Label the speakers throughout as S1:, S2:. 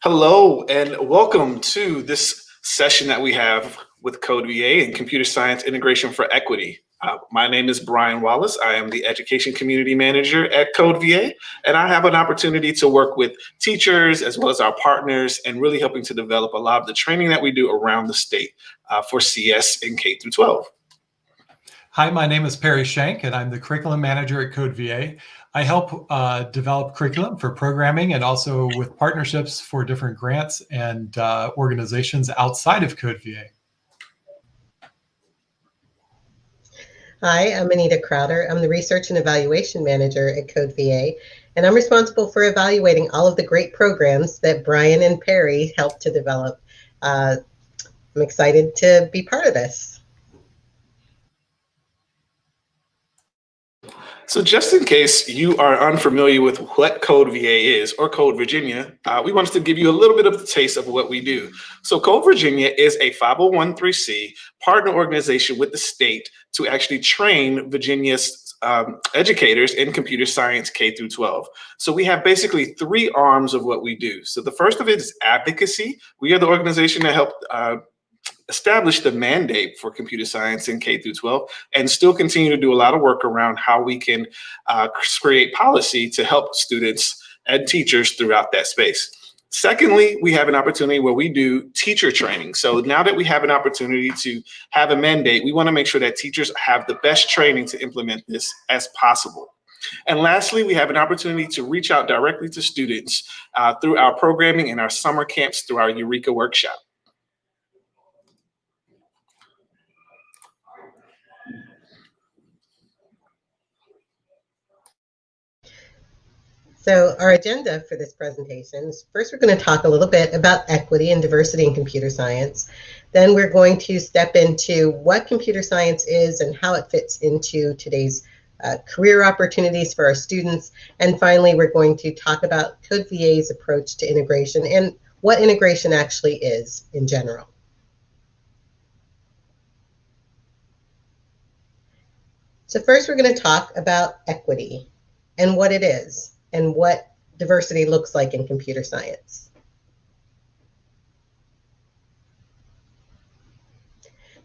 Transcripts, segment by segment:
S1: Hello, and welcome to this session that we have with Code VA and Computer Science Integration for Equity. My name is Bryan Wallace. I am the Education Community Manager at Code VA, and I have an opportunity to work with teachers as well as our partners and really helping to develop a lot of the training that we do around the state for CS in K through 12.
S2: Hi, my name is Perry Shank, and I'm the Curriculum Manager at Code VA. I help develop curriculum for programming and also with partnerships for different grants and organizations outside of Code VA.
S3: Hi, I'm Anita Crowder. I'm the Research and Evaluation Manager at Code VA, and I'm responsible for evaluating all of the great programs that Bryan and Perry helped to develop. I'm excited to be part of this.
S1: So just in case you are unfamiliar with what Code VA is or Code Virginia, we wanted to give you a little bit of the taste of what we do. So Code Virginia is a 501(c) partner organization with the state to actually train Virginia's educators in computer science K through 12. So we have basically three arms of what we do. So the first of it is advocacy. We are the organization that helped establish the mandate for computer science in K through 12 and still continue to do a lot of work around how we can create policy to help students and teachers throughout that space. Secondly, we have an opportunity where we do teacher training. So now that we have an opportunity to have a mandate, we want to make sure that teachers have the best training to implement this as possible. And lastly, we have an opportunity to reach out directly to students through our programming and our summer camps through our Eureka workshop.
S3: So our agenda for this presentation is first we're going to talk a little bit about equity and diversity in computer science. Then we're going to step into what computer science is and how it fits into today's career opportunities for our students. And finally, we're going to talk about Code VA's approach to integration and what integration actually is in general. So first, we're going to talk about equity and what it is and what diversity looks like in computer science.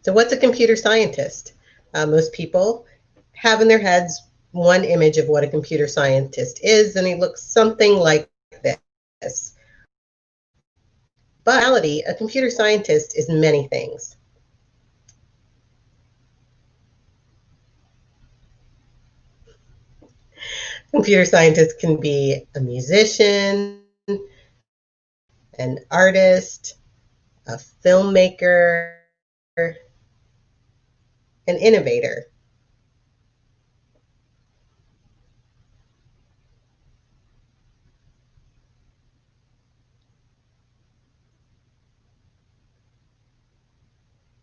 S3: So what's a computer scientist? Most people have in their heads one image of what a computer scientist is, and he looks something like this. But in reality, a computer scientist is many things. Computer scientist can be a musician, an artist, a filmmaker, an innovator.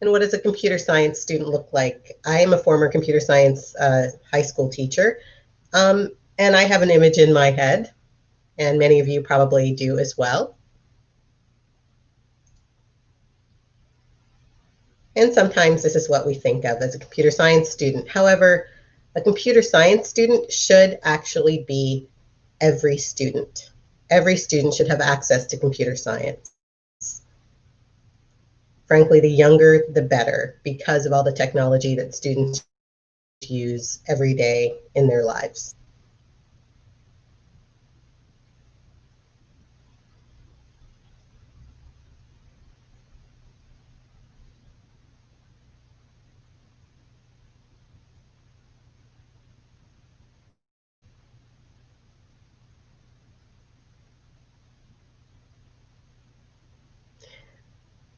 S3: And what does a computer science student look like? I am a former computer science high school teacher, and I have an image in my head, and many of you probably do as well. And sometimes this is what we think of as a computer science student. However, a computer science student should actually be every student. Every student should have access to computer science. Frankly, the younger, the better, because of all the technology that students use every day in their lives.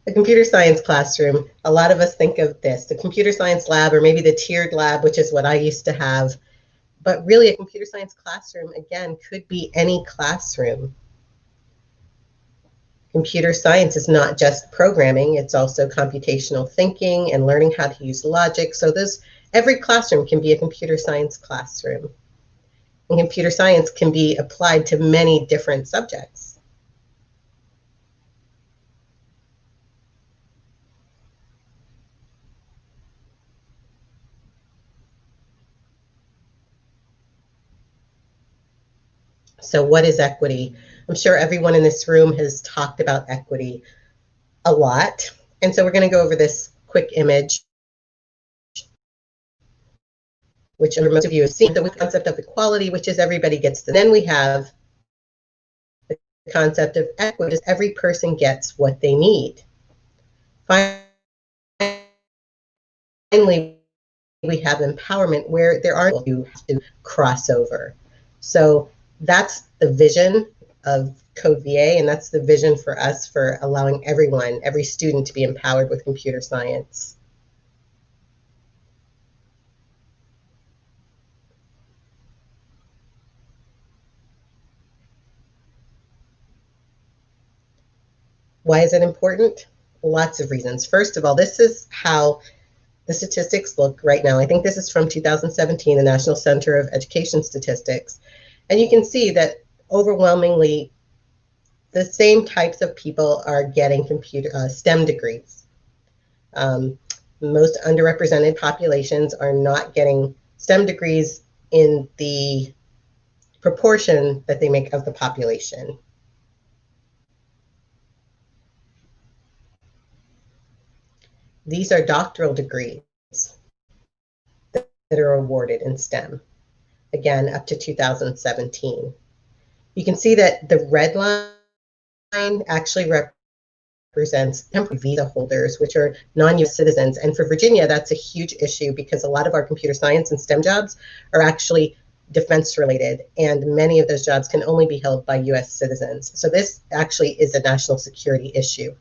S3: The computer science classroom, a lot of us think of this, the computer science lab, or maybe the tiered lab, which is what I used to have. But really, a computer science classroom, again, could be any classroom. Computer science is not just programming, it's also computational thinking and learning how to use logic. So every classroom can be a computer science classroom. And computer science can be applied to many different subjects. So what is equity? I'm sure everyone in this room has talked about equity a lot. And so we're going to go over this quick image, which most of you have seen, the concept of equality, which is everybody gets the. Then we have the concept of equity, is every person gets what they need. Finally, we have empowerment, where there are people who have to cross over. So that's the vision of Code VA, and that's the vision for us for allowing everyone, every student, to be empowered with computer science. Why is it important? Lots of reasons. First of all, this is how the statistics look right now. I think this is from 2017, the National Center of Education Statistics. And you can see that overwhelmingly, the same types of people are getting STEM degrees. Most underrepresented populations are not getting STEM degrees in the proportion that they make of the population. These are doctoral degrees that are awarded in STEM, again, up to 2017. You can see that the red line actually represents temporary visa holders, which are non-US citizens. And for Virginia, that's a huge issue because a lot of our computer science and STEM jobs are actually defense related, and many of those jobs can only be held by US citizens. So this actually is a national security issue.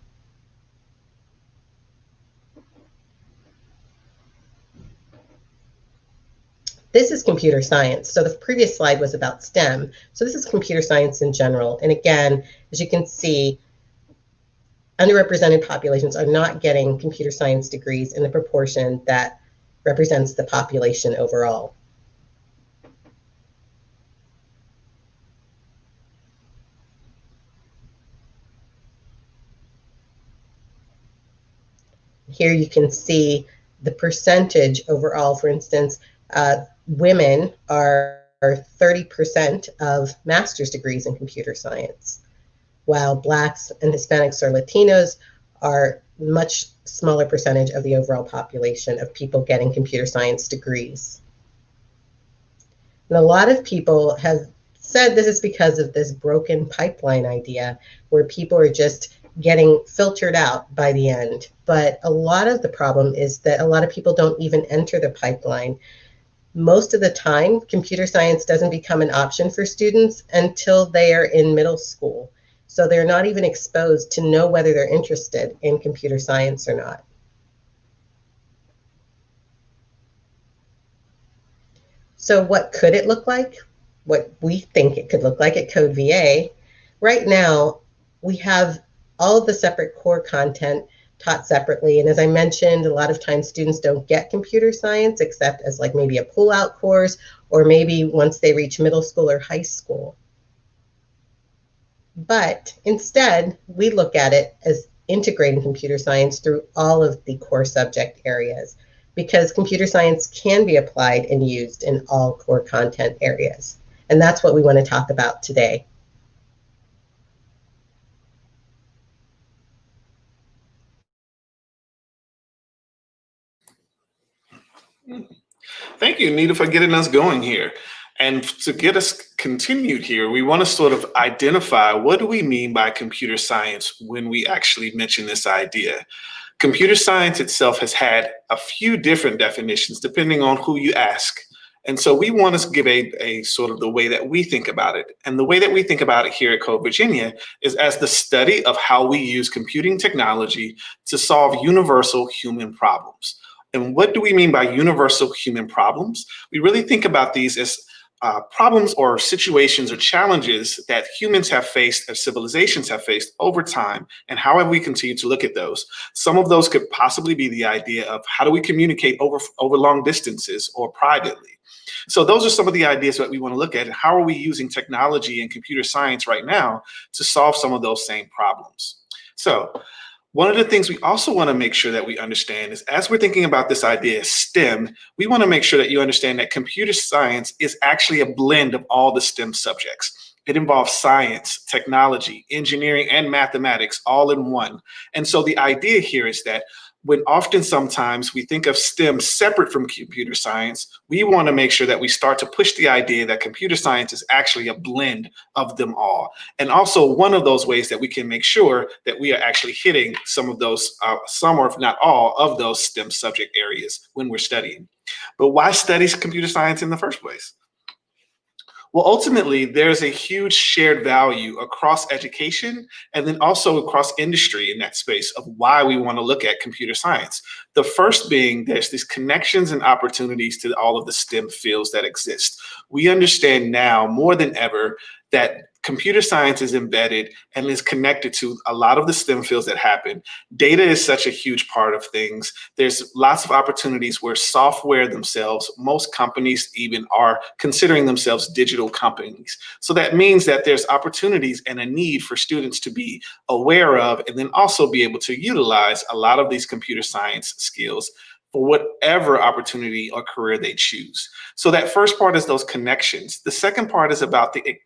S3: This is computer science. So the previous slide was about STEM. So this is computer science in general. And again, as you can see, underrepresented populations are not getting computer science degrees in the proportion that represents the population overall. Here you can see the percentage overall. For instance, women are 30% of master's degrees in computer science, while Blacks and Hispanics or Latinos are much smaller percentage of the overall population of people getting computer science degrees. And a lot of people have said this is because of this broken pipeline idea, where people are just getting filtered out by the end. But a lot of the problem is that a lot of people don't even enter the pipeline. Most of the time, computer science doesn't become an option for students until they are in middle school. So they're not even exposed to know whether they're interested in computer science or not. So what could it look like? What we think it could look like at Code VA. Right now, we have all of the separate core content taught separately. And as I mentioned, a lot of times students don't get computer science except as like maybe a pull-out course, or maybe once they reach middle school or high school. But instead, we look at it as integrating computer science through all of the core subject areas, because computer science can be applied and used in all core content areas. And that's what we want to talk about today.
S1: Thank you, Anita, for getting us going here. And to get us continued here, we want to sort of identify, what do we mean by computer science when we actually mention this idea? Computer science itself has had a few different definitions depending on who you ask. And so we want to give a sort of the way that we think about it. And the way that we think about it here at Code Virginia is as the study of how we use computing technology to solve universal human problems. And what do we mean by universal human problems? We really think about these as problems or situations or challenges that humans have faced, that civilizations have faced over time, and how have we continued to look at those? Some of those could possibly be the idea of how do we communicate over long distances or privately. So those are some of the ideas that we want to look at. And how are we using technology and computer science right now to solve some of those same problems? So one of the things we also want to make sure that we understand is, as we're thinking about this idea, STEM, we want to make sure that you understand that computer science is actually a blend of all the STEM subjects. It involves science, technology, engineering, and mathematics all in one. And so the idea here is that when often sometimes we think of STEM separate from computer science, we want to make sure that we start to push the idea that computer science is actually a blend of them all. And also one of those ways that we can make sure that we are actually hitting some of those, some or if not all of those STEM subject areas when we're studying. But why study computer science in the first place? Well, ultimately, there's a huge shared value across education and then also across industry in that space of why we want to look at computer science. The first being there's these connections and opportunities to all of the STEM fields that exist. We understand now more than ever that computer science is embedded and is connected to a lot of the STEM fields that happen. Data is such a huge part of things. There's lots of opportunities where software themselves, most companies even are considering themselves digital companies. So that means that there's opportunities and a need for students to be aware of and then also be able to utilize a lot of these computer science skills for whatever opportunity or career they choose. So that first part is those connections. The second part is about the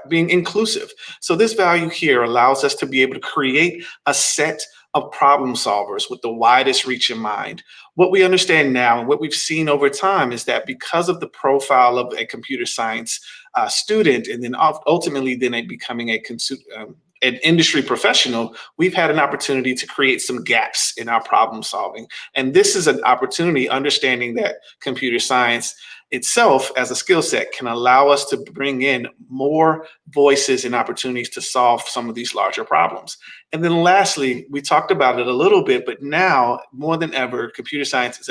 S1: being inclusive. So this value here allows us to be able to create a set of problem solvers with the widest reach in mind. What we understand now and what we've seen over time is that because of the profile of a computer science student and then ultimately then becoming an industry professional, we've had an opportunity to create some gaps in our problem solving. And this is an opportunity, understanding that computer science itself as a skill set can allow us to bring in more voices and opportunities to solve some of these larger problems. And then lastly, we talked about it a little bit, but now more than ever, computer science is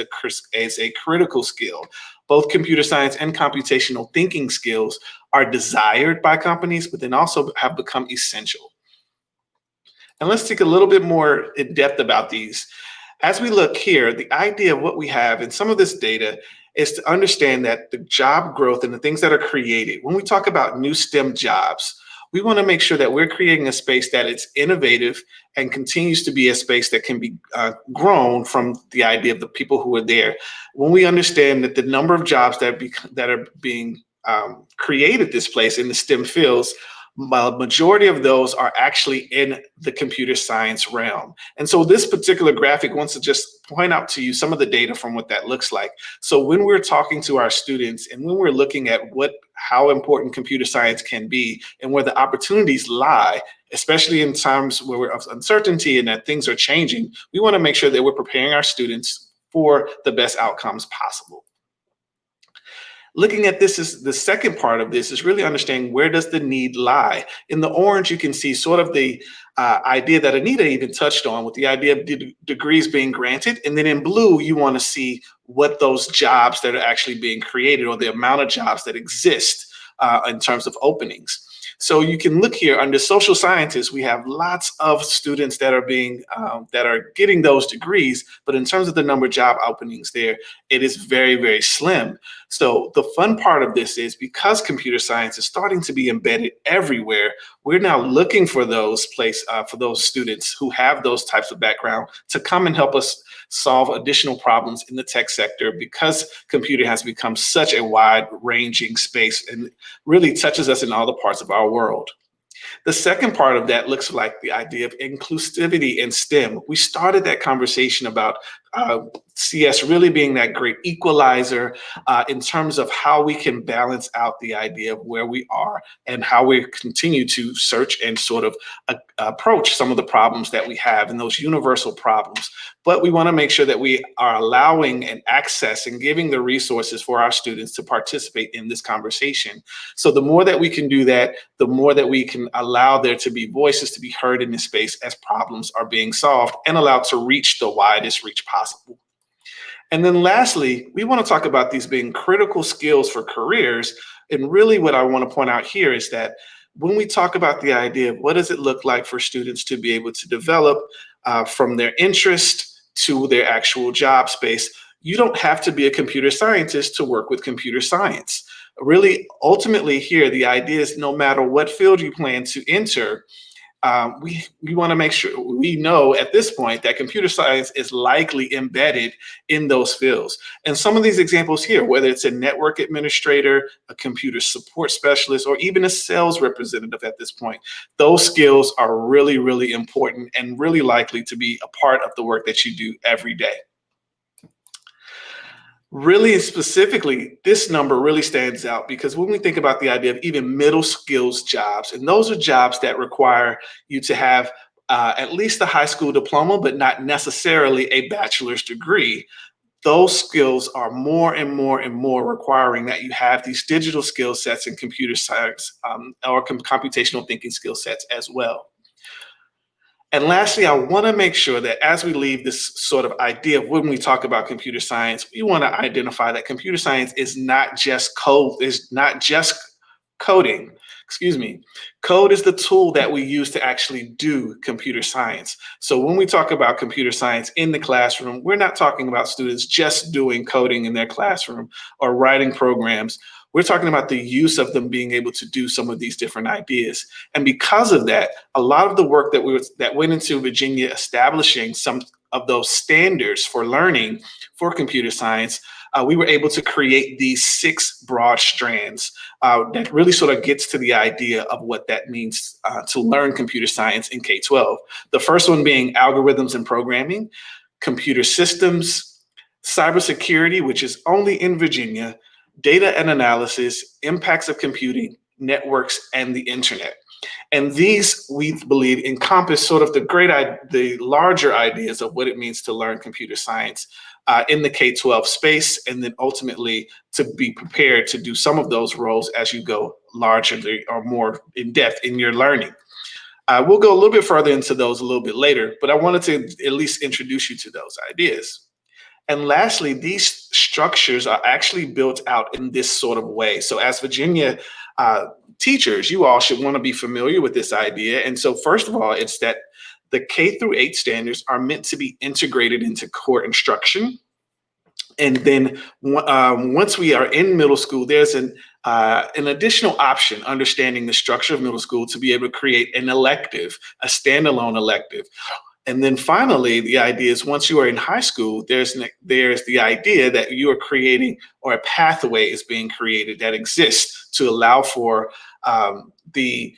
S1: a critical skill. Both computer science and computational thinking skills are desired by companies, but then also have become essential. And let's take a little bit more in depth about these. As we look here, the idea of what we have in some of this data is to understand that the job growth and the things that are created, when we talk about new STEM jobs, we want to make sure that we're creating a space that is innovative and continues to be a space that can be grown from the idea of the people who are there. When we understand that the number of jobs that are being created this place in the STEM fields, a majority of those are actually in the computer science realm. And so this particular graphic wants to just point out to you some of the data from what that looks like. So when we're talking to our students and when we're looking at how important computer science can be and where the opportunities lie, especially in times where we're of uncertainty and that things are changing, we want to make sure that we're preparing our students for the best outcomes possible. Looking at this, is the second part of this is really understanding where does the need lie. In the orange, you can see sort of the idea that Anita even touched on with the idea of degrees being granted. And then in blue, you want to see what those jobs that are actually being created or the amount of jobs that exist in terms of openings. So you can look here under social scientists, we have lots of students that are getting those degrees, but in terms of the number of job openings there, it is very, very slim. So the fun part of this is because computer science is starting to be embedded everywhere, we're now looking for those students who have those types of background to come and help us solve additional problems in the tech sector because computer has become such a wide-ranging space and really touches us in all the parts of our world. The second part of that looks like the idea of inclusivity in STEM. We started that conversation about CS really being that great equalizer in terms of how we can balance out the idea of where we are and how we continue to search and sort of approach some of the problems that we have and those universal problems. But we want to make sure that we are allowing and access and giving the resources for our students to participate in this conversation. So the more that we can do that, the more that we can allow there to be voices to be heard in this space as problems are being solved and allowed to reach the widest reach possible. And then lastly, we want to talk about these being critical skills for careers. And really what I want to point out here is that when we talk about the idea of what does it look like for students to be able to develop from their interest to their actual job space, you don't have to be a computer scientist to work with computer science. Really, ultimately here, the idea is no matter what field you plan to enter, we want to make sure we know at this point that computer science is likely embedded in those fields. And some of these examples here, whether it's a network administrator, a computer support specialist, or even a sales representative at this point, those skills are really, really important and really likely to be a part of the work that you do every day. Really specifically, this number really stands out because when we think about the idea of even middle skills jobs, and those are jobs that require you to have at least a high school diploma, but not necessarily a bachelor's degree, those skills are more and more and more requiring that you have these digital skill sets in computer science or computational thinking skill sets as well. And lastly, I want to make sure that as we leave this sort of idea of when we talk about computer science, we want to identify that computer science is not just code, is not just coding. Excuse me. Code is the tool that we use to actually do computer science. So when we talk about computer science in the classroom, we're not talking about students just doing coding in their classroom or writing programs. We're talking about the use of them being able to do some of these different ideas. And because of that, a lot of the work that went into Virginia establishing some of those standards for learning for computer science, we were able to create these 6 broad strands that really sort of gets to the idea of what that means to learn computer science in K-12. The first one being algorithms and programming, computer systems, cybersecurity, which is only in Virginia, data and analysis, impacts of computing, networks, and the internet. And these, we believe, encompass sort of the larger ideas of what it means to learn computer science in the K-12 space, and then ultimately to be prepared to do some of those roles as you go larger or more in depth in your learning. We'll go a little bit further into those a little bit later, but I wanted to at least introduce you to those ideas. And lastly, these structures are actually built out in this sort of way. So as Virginia teachers, you all should want to be familiar with this idea. And so first of all, it's that the K-8 standards are meant to be integrated into core instruction. And then once we are in middle school, there's an additional option, understanding the structure of middle school, to be able to create an elective, a standalone elective. And then finally, the idea is once you are in high school, there's the idea that you are creating, or a pathway is being created that exists to allow for the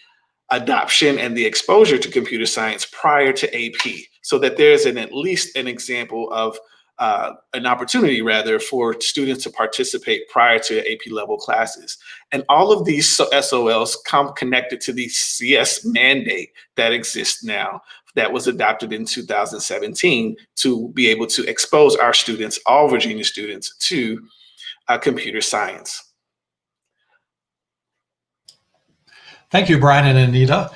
S1: adoption and the exposure to computer science prior to AP, so that there's at least an example of an opportunity rather for students to participate prior to AP level classes. And all of these SOLs come connected to the CS mandate that exists now, that was adopted in 2017 to be able to expose our students, all Virginia students, to computer science.
S2: Thank you, Bryan and Anita.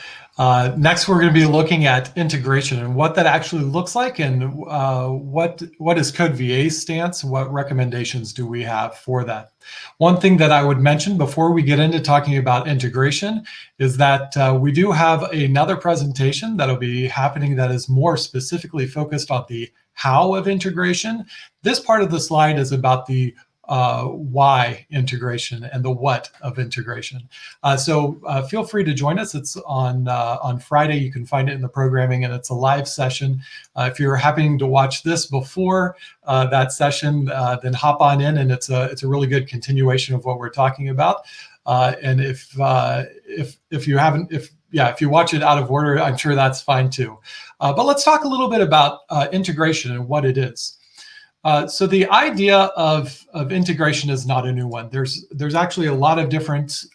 S2: Next, we're going to be looking at integration and what that actually looks like, and what is Code VA's stance? What recommendations do we have for that? One thing that I would mention before we get into talking about integration is that we do have another presentation that'll be happening that is more specifically focused on the how of integration. This part of the slide is about the why integration and the what of integration. So feel free to join us. It's on Friday. You can find it in the programming, and it's a live session. If you're happening to watch this before that session, then hop on in, and it's a really good continuation of what we're talking about. And if you watch it out of order, I'm sure that's fine too. But let's talk a little bit about integration and what it is. So the idea of integration is not a new one. There's actually a lot of different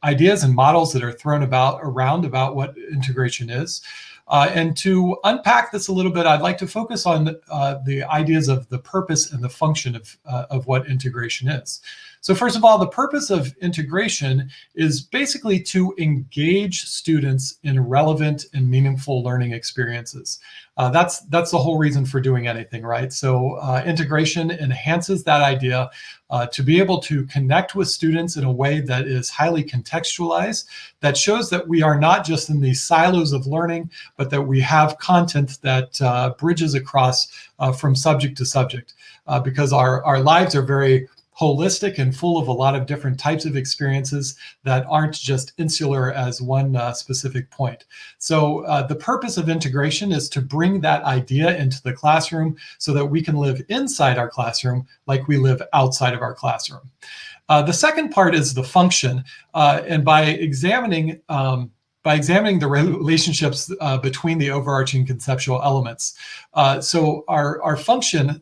S2: ideas and models that are thrown around about what integration is. And to unpack this a little bit, I'd like to focus on the ideas of the purpose and the function of what integration is. So first of all, the purpose of integration is basically to engage students in relevant and meaningful learning experiences. That's the whole reason for doing anything, right? So integration enhances that idea to be able to connect with students in a way that is highly contextualized, that shows that we are not just in these silos of learning, but that we have content that bridges across from subject to subject, because our lives are very holistic and full of a lot of different types of experiences that aren't just insular as one specific point. So the purpose of integration is to bring that idea into the classroom so that we can live inside our classroom like we live outside of our classroom. The second part is the function, and by examining the relationships between the overarching conceptual elements. So our function,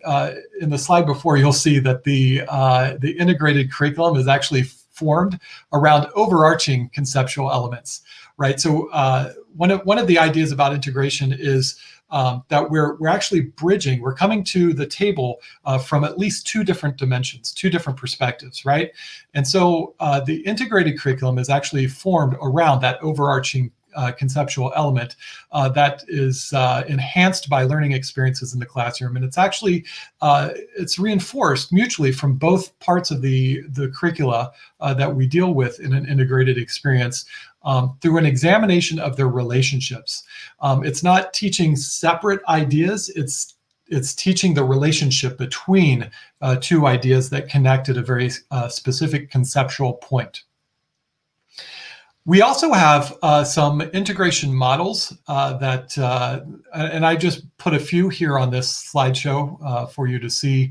S2: in the slide before, you'll see that the integrated curriculum is actually formed around overarching conceptual elements, right? So one of the ideas about integration is that we're actually bridging, we're coming to the table from at least two different dimensions, two different perspectives, right? And so the integrated curriculum is actually formed around that overarching conceptual element that is enhanced by learning experiences in the classroom. And it's actually, it's reinforced mutually from both parts of the curricula that we deal with in an integrated experience through an examination of their relationships. It's not teaching separate ideas, it's teaching the relationship between two ideas that connect at a very specific conceptual point. We also have some integration models and I just put a few here on this slideshow for you to see.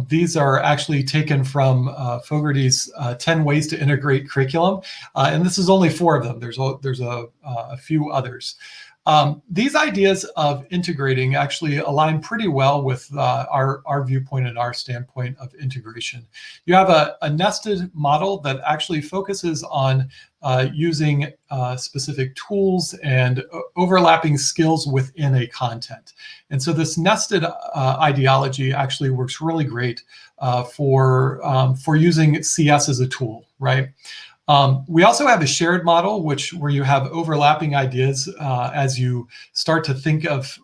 S2: These are actually taken from Fogarty's 10 Ways to Integrate Curriculum, and this is only 4 of them. There's a few others. These ideas of integrating actually align pretty well with our viewpoint and our standpoint of integration. You have a nested model that actually focuses on using specific tools and overlapping skills within a content. And so this nested ideology actually works really great for using CS as a tool, right? We also have a shared model, where you have overlapping ideas as you start to think of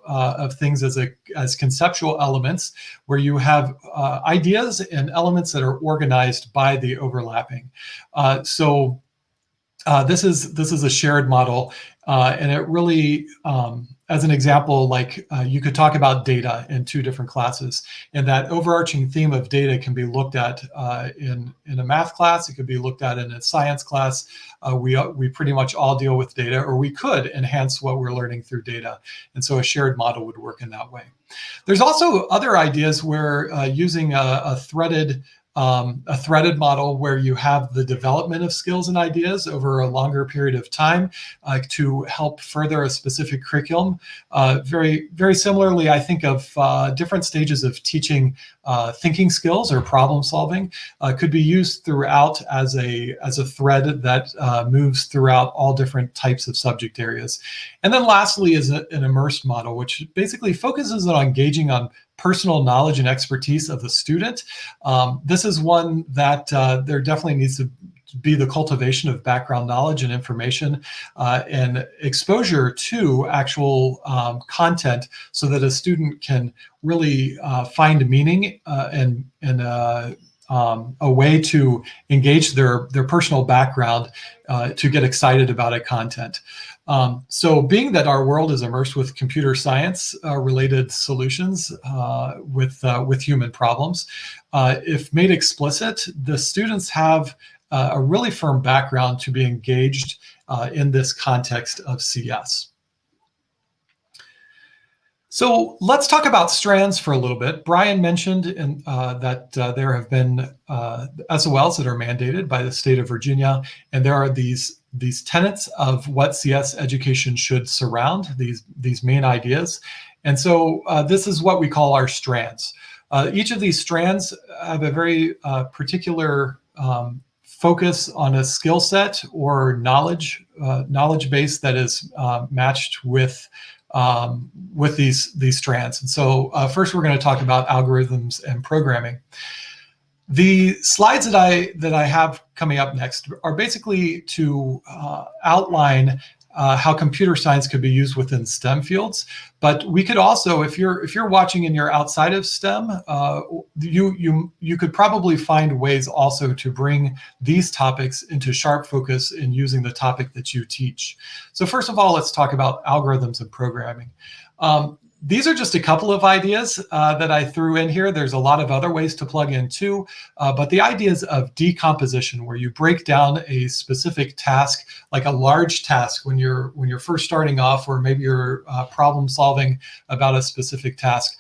S2: things as conceptual elements, where you have ideas and elements that are organized by the overlapping. This is a shared model, and it really, as an example, like you could talk about data in 2 different classes, and that overarching theme of data can be looked at in a math class. It could be looked at in a science class. We pretty much all deal with data, or we could enhance what we're learning through data, and so a shared model would work in that way. There's also other ideas where using a threaded model where you have the development of skills and ideas over a longer period of time to help further a specific curriculum. Very, very similarly, I think of different stages of teaching thinking skills or problem solving could be used throughout as a thread that moves throughout all different types of subject areas. And then lastly is an immersed model, which basically focuses on engaging on personal knowledge and expertise of the student. This is one that there definitely needs to be the cultivation of background knowledge and information and exposure to actual content so that a student can really find meaning and a way to engage their personal background to get excited about a content. So being that our world is immersed with computer science related solutions with human problems, if made explicit, the students have a really firm background to be engaged in this context of CS. So let's talk about strands for a little bit. Bryan mentioned that there have been SOLs that are mandated by the state of Virginia, and there are these tenets of what CS education should surround, these main ideas. And so this is what we call our strands. Each of these strands have a very particular focus on a skill set or knowledge base that is matched with these strands. And so first we're going to talk about algorithms and programming. The slides that I have coming up next are basically to outline how computer science could be used within STEM fields. But we could also, if you're watching and you're outside of STEM, you could probably find ways also to bring these topics into sharp focus in using the topic that you teach. So first of all, let's talk about algorithms and programming. These are just a couple of ideas that I threw in here. There's a lot of other ways to plug in too, but the ideas of decomposition, where you break down a specific task, like a large task when you're first starting off, or maybe you're problem solving about a specific task.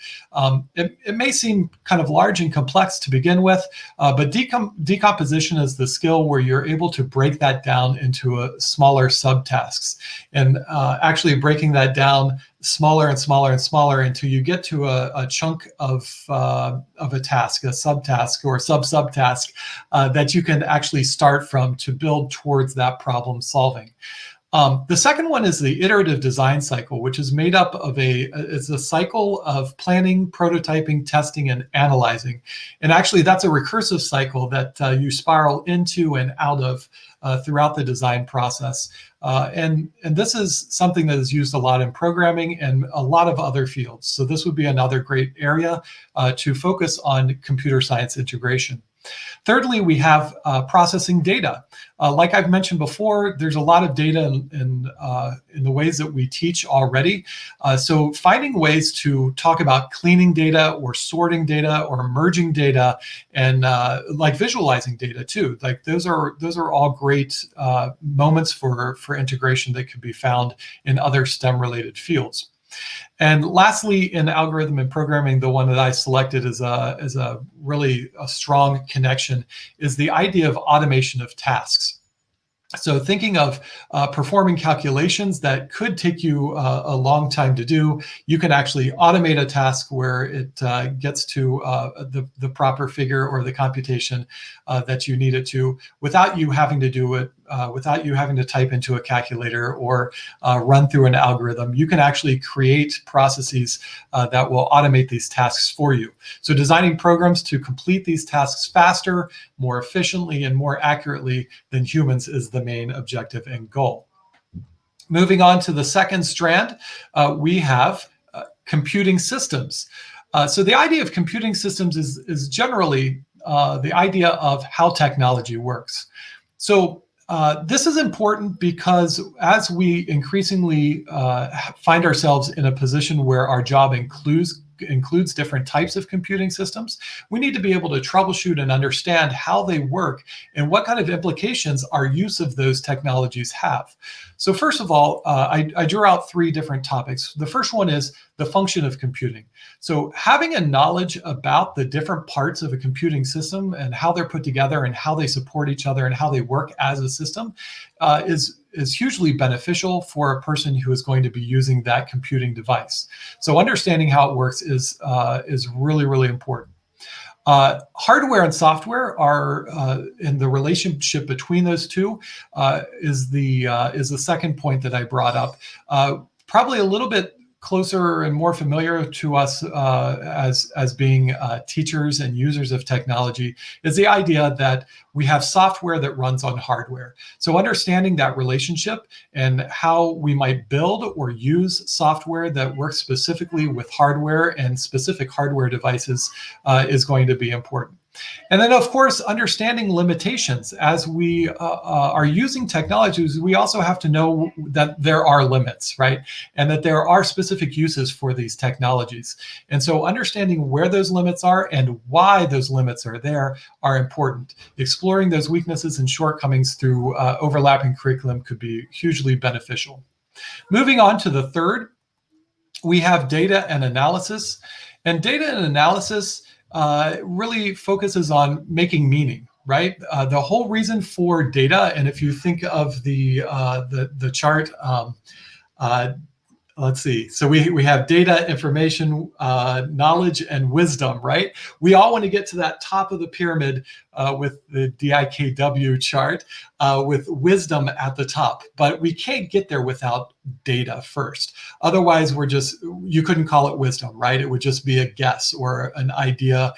S2: It may seem kind of large and complex to begin with, but decomposition is the skill where you're able to break that down into smaller subtasks, and actually breaking that down smaller and smaller and smaller until you get to a chunk of a task, a subtask or subtask that you can actually start from to build towards that problem solving. The second one is the iterative design cycle, which is made up of it's a cycle of planning, prototyping, testing, and analyzing. And actually, that's a recursive cycle that you spiral into and out of throughout the design process. And this is something that is used a lot in programming and a lot of other fields. So this would be another great area to focus on computer science integration. Thirdly, we have processing data. Like I've mentioned before, there's a lot of data in the ways that we teach already. So finding ways to talk about cleaning data or sorting data or merging data, and like visualizing data too. Like those are all great moments for integration that could be found in other STEM-related fields. And lastly, in algorithm and programming, the one that I selected as a really strong connection is the idea of automation of tasks. So thinking of performing calculations that could take you a long time to do, you can actually automate a task where it gets to the proper figure or the computation that you need it to, without you having to do it, without you having to type into a calculator or run through an algorithm. You can actually create processes that will automate these tasks for you. So designing programs to complete these tasks faster, more efficiently, and more accurately than humans is the main objective and goal. Moving on to the second strand, we have computing systems. So the idea of computing systems is generally the idea of how technology works. So this is important because as we increasingly find ourselves in a position where our job includes different types of computing systems, we need to be able to troubleshoot and understand how they work and what kind of implications our use of those technologies have. So first of all, I drew out three different topics. The first one is the function of computing. So having a knowledge about the different parts of a computing system and how they're put together and how they support each other and how they work as a system is hugely beneficial for a person who is going to be using that computing device. So understanding how it works is really, really important. Hardware and software are, and the relationship between those two is the second point that I brought up. Probably a little bit closer and more familiar to us as being teachers and users of technology is the idea that we have software that runs on hardware. So understanding that relationship and how we might build or use software that works specifically with hardware and specific hardware devices is going to be important. And then, of course, understanding limitations. As we are using technologies, we also have to know that there are limits, right? And that there are specific uses for these technologies. And so understanding where those limits are and why those limits are there are important. Exploring those weaknesses and shortcomings through overlapping curriculum could be hugely beneficial. Moving on to the third, we have data and analysis. And data and analysis really focuses on making meaning, right? The whole reason for data, and if you think of the chart, let's see. So we have data, information, knowledge, and wisdom, right? We all want to get to that top of the pyramid with the DIKW chart with wisdom at the top, but we can't get there without data first. Otherwise, you couldn't call it wisdom, right? It would just be a guess or an idea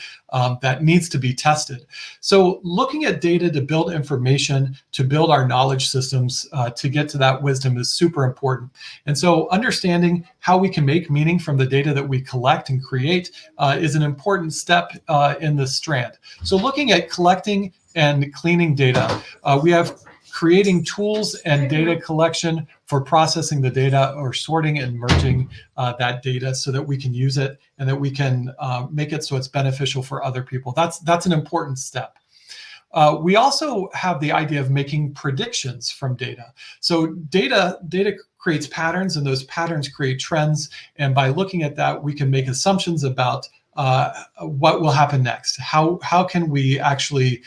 S2: that needs to be tested. So looking at data to build information, to build our knowledge systems, to get to that wisdom is super important. And so understanding how we can make meaning from the data that we collect and create is an important step in this strand. So looking at collecting and cleaning data, we have creating tools and data collection for processing the data or sorting and merging that data so that we can use it and that we can make it so it's beneficial for other people. That's an important step. We also have the idea of making predictions from data. So data creates patterns, and those patterns create trends. And by looking at that, we can make assumptions about what will happen next. How can we actually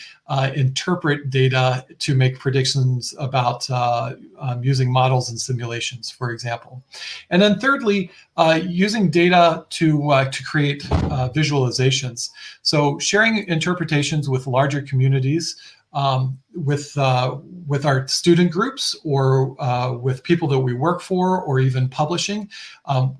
S2: interpret data to make predictions about using models and simulations, for example. And then thirdly, using data to create visualizations. So sharing interpretations with larger communities, with our student groups, or with people that we work for, or even publishing.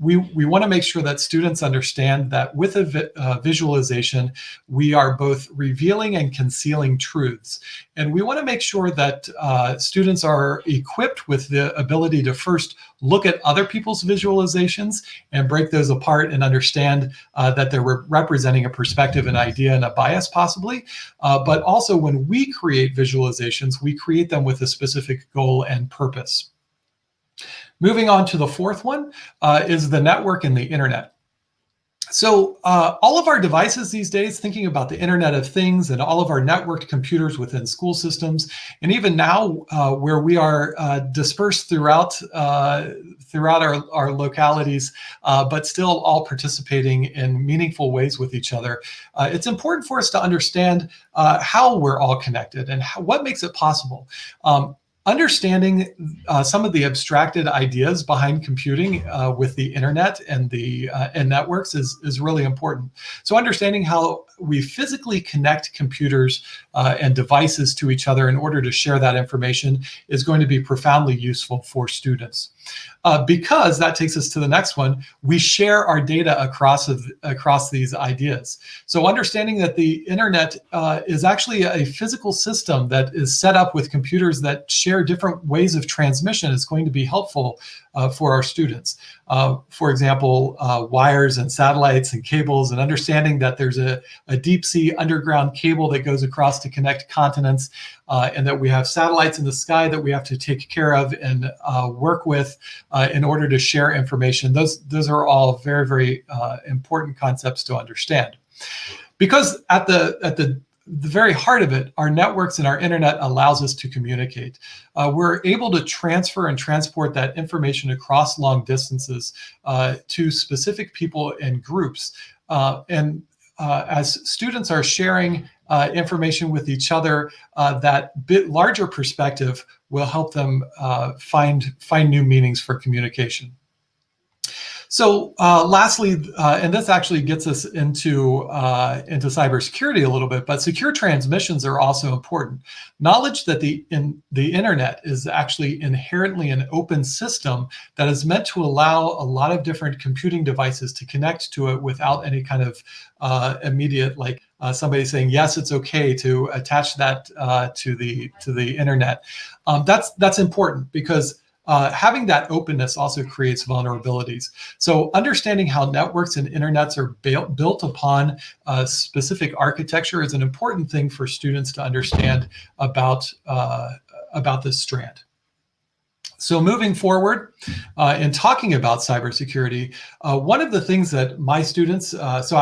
S2: We want to make sure that students understand that with a visualization, we are both revealing and concealing truths. And we want to make sure that students are equipped with the ability to first look at other people's visualizations and break those apart and understand that they're representing a perspective, an idea, and a bias possibly. But also when we create visualizations, we create them with a specific goal and purpose. Moving on to the fourth one is the network and the internet. So all of our devices these days, thinking about the Internet of Things and all of our networked computers within school systems, and even now where we are dispersed throughout our localities, but still all participating in meaningful ways with each other, it's important for us to understand how we're all connected and what makes it possible. Understanding some of the abstracted ideas behind computing with the internet and the and networks is really important. So understanding how we physically connect computers and devices to each other in order to share that information is going to be profoundly useful for students. Because that takes us to the next one, we share our data across these ideas. So understanding that the internet is actually a physical system that is set up with computers that share different ways of transmission is going to be helpful for our students. For example, wires and satellites and cables, and understanding that there's a deep sea underground cable that goes across to connect continents, and that we have satellites in the sky that we have to take care of and work with in order to share information. Those are all very, very important concepts to understand. Because at the very heart of it, our networks and our internet allows us to communicate. We're able to transfer and transport that information across long distances to specific people and groups. As students are sharing information with each other, that bit larger perspective will help them find new meanings for communication. So lastly, and this actually gets us into cybersecurity a little bit, but secure transmissions are also important. Knowledge that the internet is actually inherently an open system that is meant to allow a lot of different computing devices to connect to it without any kind of immediate, like somebody saying, yes, it's okay to attach that to the internet. That's important because having that openness also creates vulnerabilities. So understanding how networks and internets are built upon a specific architecture is an important thing for students to understand about this strand. So moving forward in talking about cybersecurity, one of the things that my students, so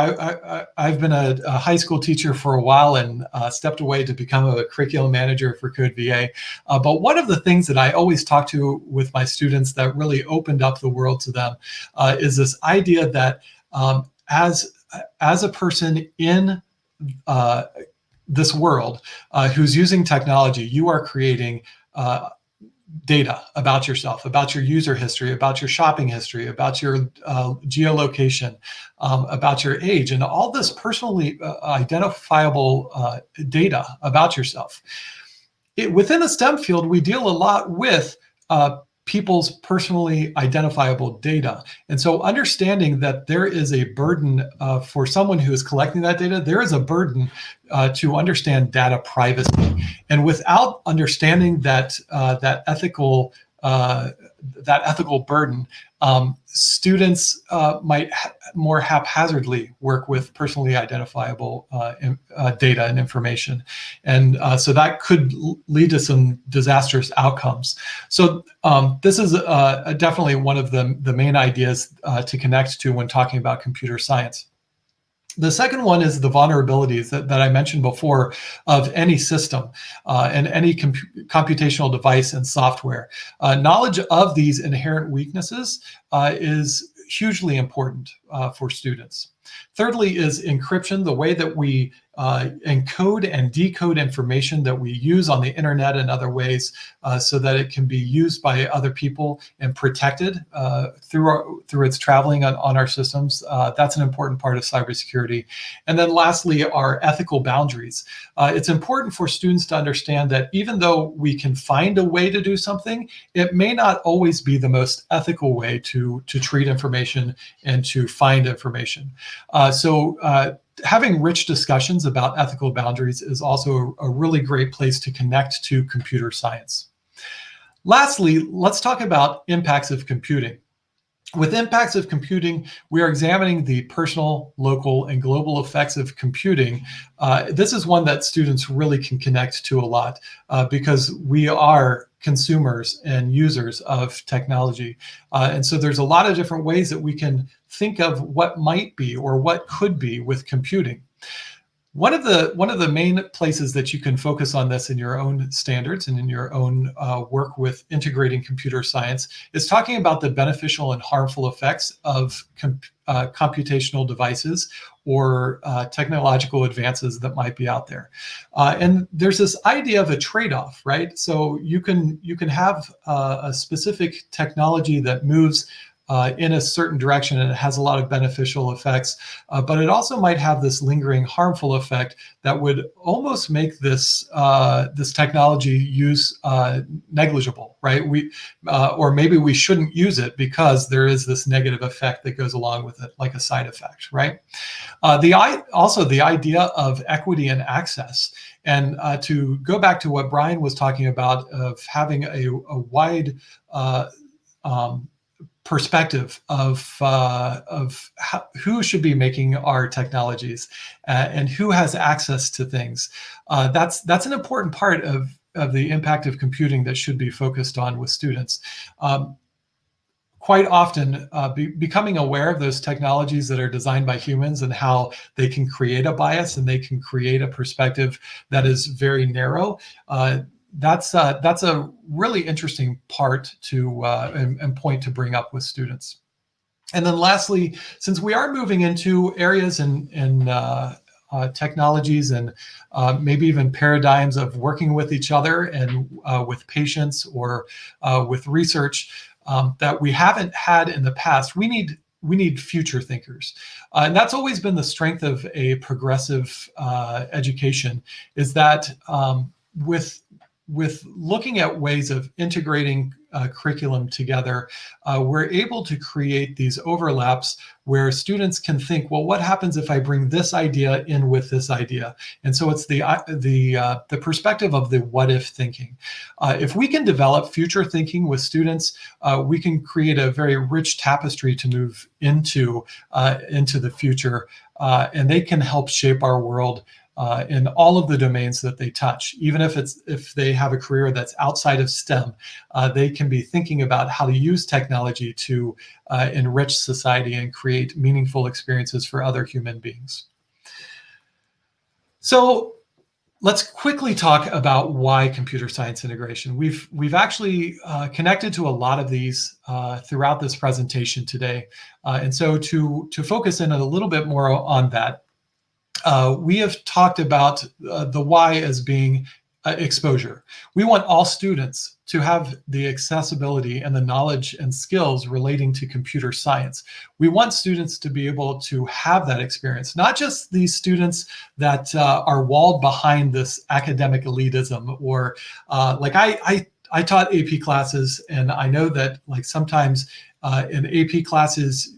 S2: I've been a high school teacher for a while and stepped away to become a curriculum manager for Code VA. But one of the things that I always talk to with my students that really opened up the world to them is this idea that as a person in this world who's using technology, you are creating data about yourself, about your user history, about your shopping history, about your geolocation, about your age, and all this personally identifiable data about yourself. Within the STEM field, we deal a lot with people's personally identifiable data. And so understanding that there is a burden for someone who is collecting that data, there is a burden to understand data privacy. And without understanding that ethical that ethical burden, students might more haphazardly work with personally identifiable data and information. And so that could lead to some disastrous outcomes. So this is definitely one of the main ideas to connect to when talking about computer science. The second one is the vulnerabilities that I mentioned before of any system and any computational device and software. Knowledge of these inherent weaknesses is hugely important for students. Thirdly is encryption, the way that we encode and decode information that we use on the internet and other ways so that it can be used by other people and protected through its traveling on our systems. That's an important part of cybersecurity. And then lastly, our ethical boundaries. It's important for students to understand that even though we can find a way to do something, it may not always be the most ethical way to treat information and to find information. So having rich discussions about ethical boundaries is also a really great place to connect to computer science. Lastly, let's talk about impacts of computing. With impacts of computing, we are examining the personal, local, and global effects of computing. This is one that students really can connect to a lot because we are consumers and users of technology. And so there's a lot of different ways that we can think of what might be or what could be with computing. One of the main places that you can focus on this in your own standards and in your own work with integrating computer science is talking about the beneficial and harmful effects of computational devices or technological advances that might be out there. And there's this idea of a trade-off, right? So you can have a specific technology that moves in a certain direction and it has a lot of beneficial effects, but it also might have this lingering harmful effect that would almost make this this technology use negligible, right? Or maybe we shouldn't use it because there is this negative effect that goes along with it, like a side effect, right? Also the idea of equity and access. And to go back to what Bryan was talking about of having a wide perspective of who should be making our technologies and who has access to things. That's an important part of the impact of computing that should be focused on with students. Quite often, becoming aware of those technologies that are designed by humans and how they can create a bias and they can create a perspective that is very narrow. That's a really interesting part to and point to bring up with students. And then lastly, since we are moving into areas in technologies and maybe even paradigms of working with each other and with patients or with research that we haven't had in the past, we need future thinkers. And that's always been the strength of a progressive education, is that with looking at ways of integrating curriculum together, we're able to create these overlaps where students can think, well, what happens if I bring this idea in with this idea? And so it's the perspective of the what if thinking. If we can develop future thinking with students, we can create a very rich tapestry to move into the future, and they can help shape our world in all of the domains that they touch. Even if they have a career that's outside of STEM, they can be thinking about how to use technology to enrich society and create meaningful experiences for other human beings. So let's quickly talk about why computer science integration. We've actually connected to a lot of these throughout this presentation today. And so to focus in a little bit more on that, we have talked about the why as being exposure. We want all students to have the accessibility and the knowledge and skills relating to computer science. We want students to be able to have that experience, not just these students that are walled behind this academic elitism, or like I taught AP classes, and I know that like sometimes in AP classes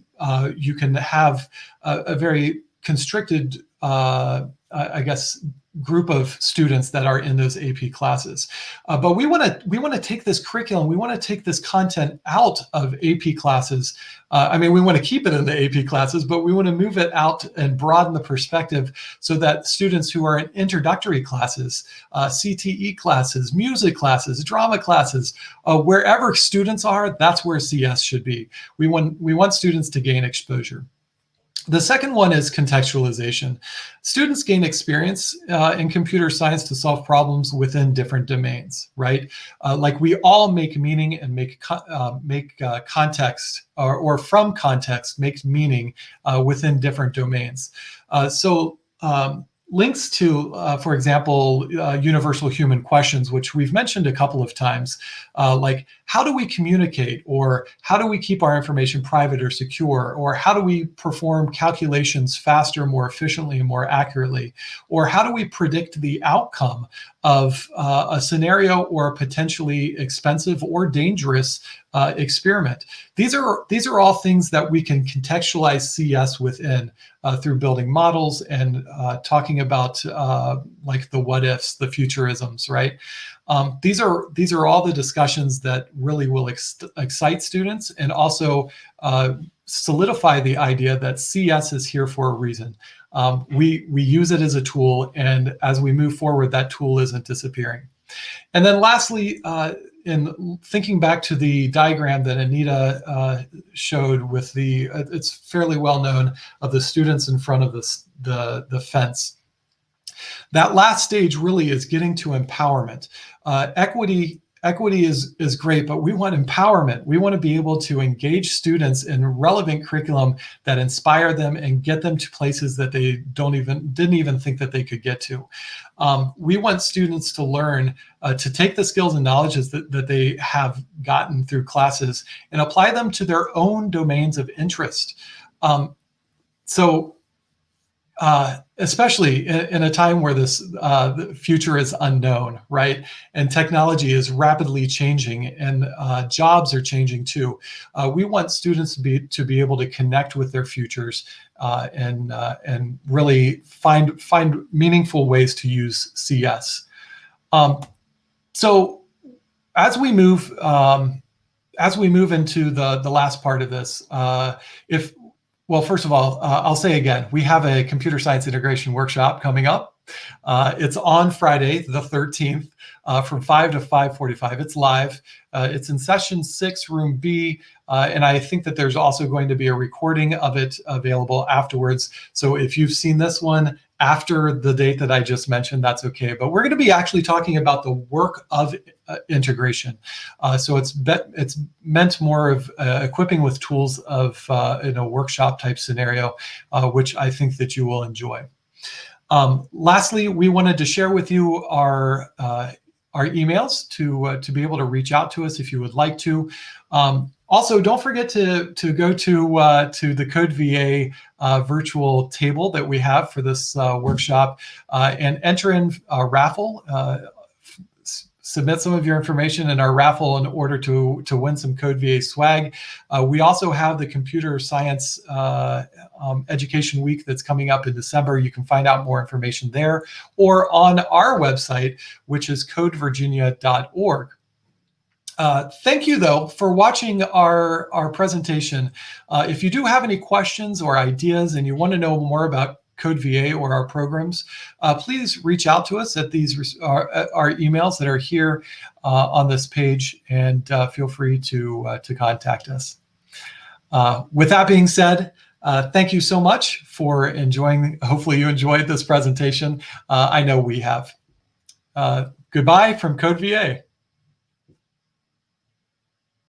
S2: you can have a very constricted I guess, group of students that are in those AP classes. But we want to take this curriculum, we want to take this content out of AP classes. I mean, we want to keep it in the AP classes, but we want to move it out and broaden the perspective so that students who are in introductory classes, CTE classes, music classes, drama classes, wherever students are, that's where CS should be. We want students to gain exposure. The second one is contextualization. Students gain experience in computer science to solve problems within different domains, right? Like we all make meaning and make context or from context makes meaning within different domains. Links to, for example, universal human questions, which we've mentioned a couple of times, like how do we communicate, or how do we keep our information private or secure, or how do we perform calculations faster, more efficiently, and more accurately, or how do we predict the outcome of a scenario or a potentially expensive or dangerous experiment. These are all things that we can contextualize CS within through building models and talking about like the what ifs, the futurisms, right? These are all the discussions that really will excite students and also solidify the idea that CS is here for a reason. We use it as a tool, and as we move forward, that tool isn't disappearing. And then lastly, in thinking back to the diagram that Anita showed with it's fairly well known, of the students in front of the fence. That last stage really is getting to empowerment. Equity is great, but we want empowerment. We want to be able to engage students in relevant curriculum that inspire them and get them to places that they didn't even think that they could get to. We want students to learn to take the skills and knowledges that they have gotten through classes and apply them to their own domains of interest. Especially in a time where the future is unknown, right? And technology is rapidly changing, and jobs are changing too. We want students to be able to connect with their futures and really find meaningful ways to use CS. So as we move into the last part of this, well, first of all, I'll say again, we have a computer science integration workshop coming up. It's on Friday, the 13th, from 5 to 5:45. It's live. It's in session 6, room B, and I think that there's also going to be a recording of it available afterwards. So if you've seen this one after the date that I just mentioned, that's okay. But we're going to be actually talking about the work of integration. So it's meant more of equipping with tools of in a workshop type scenario, which I think that you will enjoy. Lastly, we wanted to share with you our emails to be able to reach out to us if you would like to. Also, don't forget to go to the Code VA virtual table that we have for this workshop and enter in a raffle. Submit some of your information in our raffle in order to win some Code VA swag. We also have the Computer Science Education Week that's coming up in December. You can find out more information there or on our website, which is codevirginia.org. Thank you, though, for watching our presentation. If you do have any questions or ideas and you want to know more about Code VA or our programs, please reach out to us at our emails that are here on this page, and feel free to contact us. With that being said, thank you so much for enjoying. Hopefully you enjoyed this presentation. I know we have. Goodbye from Code VA.